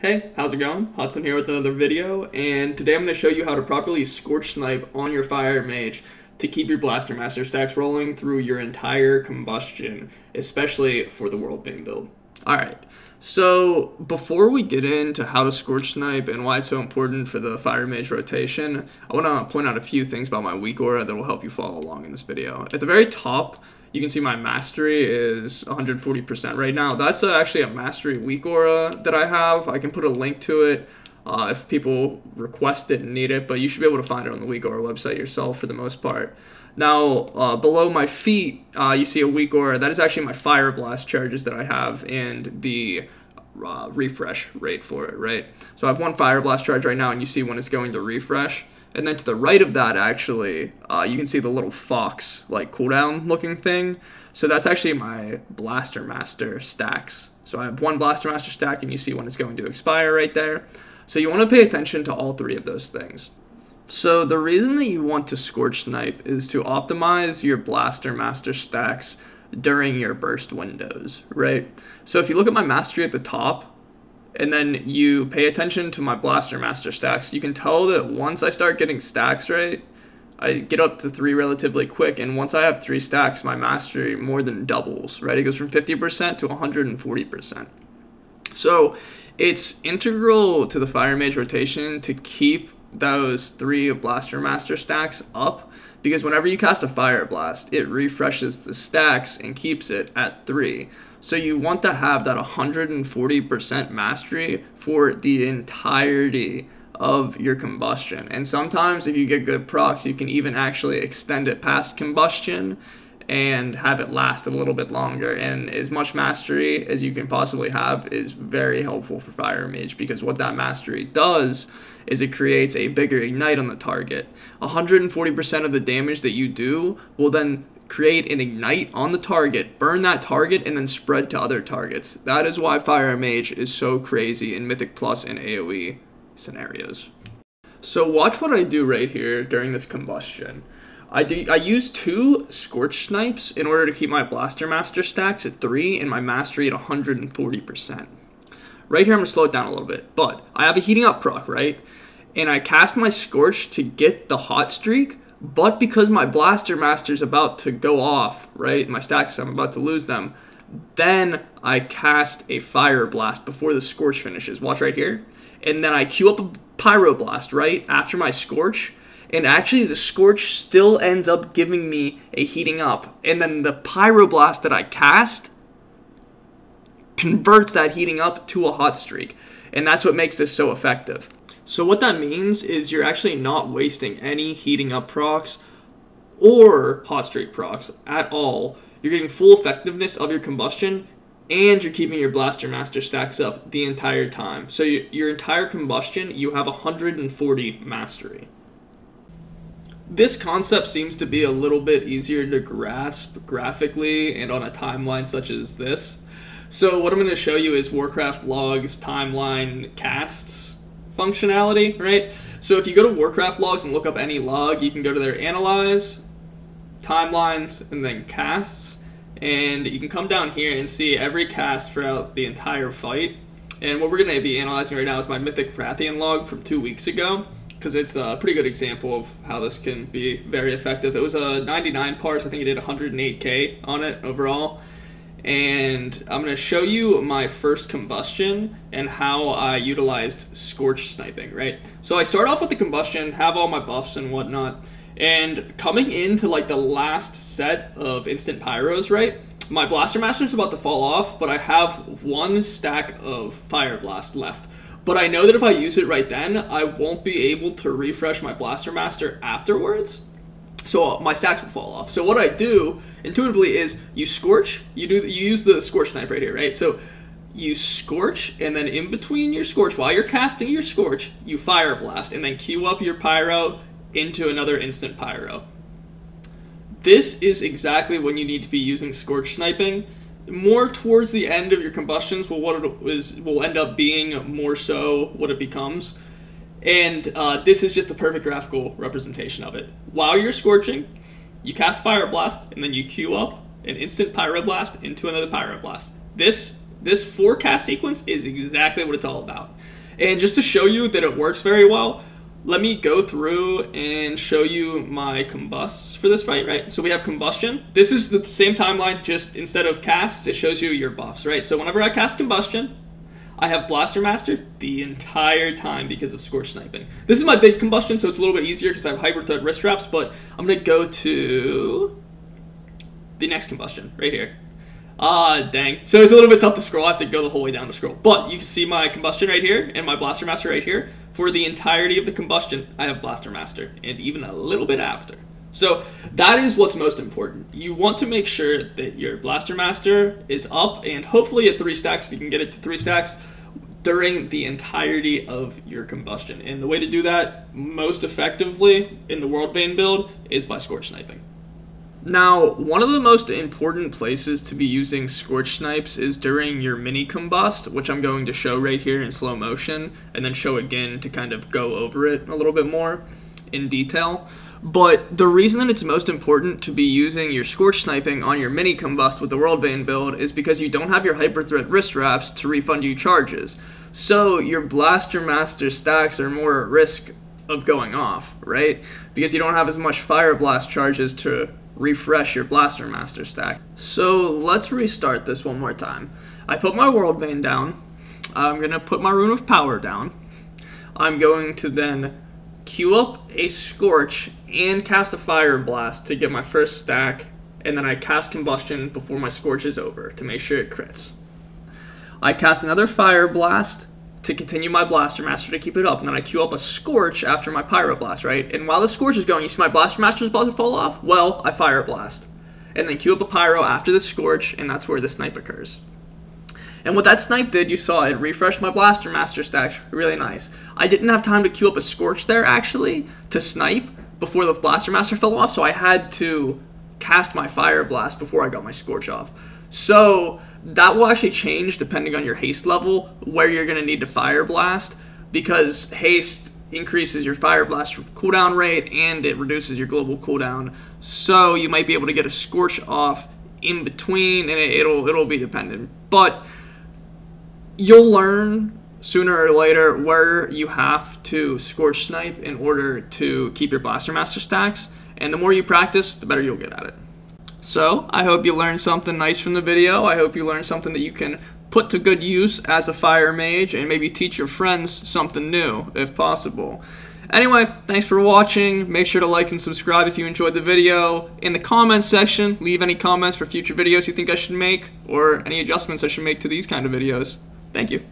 Hey, how's it going? Hudson here with another video, and today I'm going to show you how to properly Scorch Snipe on your Fire Mage to keep your Blaster Master stacks rolling through your entire combustion, especially for the World Bane build. Alright, so before we get into how to Scorch Snipe and why it's so important for the Fire Mage rotation, I want to point out a few things about my weak aura that will help you follow along in this video. At the very top, you can see my mastery is 140% right now. That's actually a mastery weak aura that I have. I can put a link to it if people request it and need it, but you should be able to find it on the weak aura website yourself for the most part. Now, below my feet, you see a weak aura. That is actually my Fire Blast charges that I have and the refresh rate for it, right? So I have one Fire Blast charge right now, and you see when it's going to refresh. And then to the right of that, actually, you can see the little fox, like, cooldown looking thing. So that's actually my Blaster Master stacks. So I have one Blaster Master stack, and you see when it's going to expire right there. So you want to pay attention to all three of those things. So the reason that you want to Scorch Snipe is to optimize your Blaster Master stacks during your burst windows, right? So if you look at my mastery at the top, and then you pay attention to my Blaster Master stacks, you can tell that once I start getting stacks right, I get up to 3 relatively quick, and once I have 3 stacks, my mastery more than doubles, right? It goes from 50% to 140%. So it's integral to the Fire Mage rotation to keep those 3 Blaster Master stacks up, because whenever you cast a Fire Blast, it refreshes the stacks and keeps it at 3. So you want to have that 140% mastery for the entirety of your combustion. And sometimes if you get good procs, you can even actually extend it past combustion and have it last a little bit longer. And as much mastery as you can possibly have is very helpful for Fire Mage, because what that mastery does is it creates a bigger ignite on the target. 140% of the damage that you do will then create an ignite on the target, burn that target, and then spread to other targets. That is why Fire Mage is so crazy in Mythic Plus and AoE scenarios. So watch what I do right here during this combustion. I use 2 Scorch Snipes in order to keep my Blaster Master stacks at 3 and my mastery at 140%. Right here I'm going to slow it down a little bit, but I have a heating up proc, right? And I cast my Scorch to get the hot streak, but because my Blaster Master's about to go off, right, my stacks, I'm about to lose them, then I cast a Fire Blast before the Scorch finishes. Watch right here. And then I queue up a Pyro Blast, right, after my Scorch, and actually the Scorch still ends up giving me a heating up. And then the Pyro Blast that I cast converts that heating up to a hot streak. And that's what makes this so effective. So what that means is you're actually not wasting any heating up procs or hot streak procs at all. You're getting full effectiveness of your combustion, and you're keeping your Blaster Master stacks up the entire time. So your entire combustion, you have 140 mastery. This concept seems to be a little bit easier to grasp graphically and on a timeline such as this. So what I'm going to show you is Warcraft logs, timeline, casts functionality, right? So if you go to Warcraft logs and look up any log, you can go to their analyze, timelines, and then casts, and you can come down here and see every cast throughout the entire fight. And what we're going to be analyzing right now is my Mythic Prathian log from 2 weeks ago, because it's a pretty good example of how this can be very effective. It was a 99 parse, I think it did 108k on it overall. And I'm going to show you my first combustion and how I utilized Scorch Sniping, right? So I start off with the combustion, have all my buffs and whatnot, and coming into like the last set of instant pyros, right? My Blaster Master is about to fall off, but I have 1 stack of Fire Blast left. But I know that if I use it right then, I won't be able to refresh my Blaster Master afterwards. So my stacks will fall off. So what I do intuitively is you Scorch, you use the Scorch Snipe right here, right? So you Scorch, and then in between your Scorch, while you're casting your Scorch, you Fire Blast, and then queue up your Pyro into another instant Pyro. This is exactly when you need to be using Scorch Sniping. More towards the end of your combustions will end up being more so what it becomes. And this is just the perfect graphical representation of it. While you're Scorching, you cast Fire Blast, and then you queue up an instant Pyro Blast into another Pyro Blast. This This 4-cast sequence is exactly what it's all about. And just to show you that it works very well, let me go through and show you my combusts for this fight, right? So we have combustion. This is the same timeline, just instead of casts, it shows you your buffs, right? So whenever I cast combustion, I have Blaster Master the entire time because of Scorch Sniping. This is my big combustion, so it's a little bit easier because I have Hyper Threat wrist wraps, but I'm going to go to the next combustion right here. Dang. So it's a little bit tough to scroll. I have to go the whole way down to scroll. But you can see my combustion right here and my Blaster Master right here. For the entirety of the combustion, I have Blaster Master, and even a little bit after. So that is what's most important. You want to make sure that your Blaster Master is up, and hopefully at 3 stacks, if you can get it to 3 stacks, during the entirety of your combustion. And the way to do that most effectively in the World Bane build is by Scorch Sniping. Now, one of the most important places to be using Scorch Snipes is during your mini combust, which I'm going to show right here in slow motion, and then show again to kind of go over it a little bit more in detail. But the reason that it's most important to be using your Scorch Sniping on your mini combust with the World Bane build is because you don't have your Hyper Threat wrist wraps to refund you charges. So your Blaster Master stacks are more at risk of going off, right? Because you don't have as much Fire Blast charges to refresh your Blaster Master stack. So let's restart this one more time. I put my World Bane down. I'm going to put my Rune of Power down. I'm going to then queue up a Scorch and cast a Fire Blast to get my first stack, and then I cast Combustion before my Scorch is over to make sure it crits. I cast another Fire Blast to continue my Blaster Master to keep it up, and then I queue up a Scorch after my Pyro Blast, right? And while the Scorch is going, you see my Blaster Master is about to fall off? Well, I Fire Blast. And then queue up a Pyro after the Scorch, and that's where the snipe occurs. And what that snipe did, you saw it refreshed my Blaster Master stacks really nice. I didn't have time to queue up a Scorch there, actually, to snipe before the Blaster Master fell off, so I had to cast my Fire Blast before I got my Scorch off. So that will actually change depending on your haste level, where you're going to need to Fire Blast, because haste increases your Fire Blast cooldown rate and it reduces your global cooldown. So you might be able to get a Scorch off in between, and it'll be dependent. But you'll learn sooner or later where you have to Scorch Snipe in order to keep your Blaster Master stacks, and the more you practice, the better you'll get at it. So, I hope you learned something nice from the video. I hope you learned something that you can put to good use as a fire mage, and maybe teach your friends something new, if possible. Anyway, thanks for watching. Make sure to like and subscribe if you enjoyed the video. In the comments section, leave any comments for future videos you think I should make, or any adjustments I should make to these kind of videos. Thank you.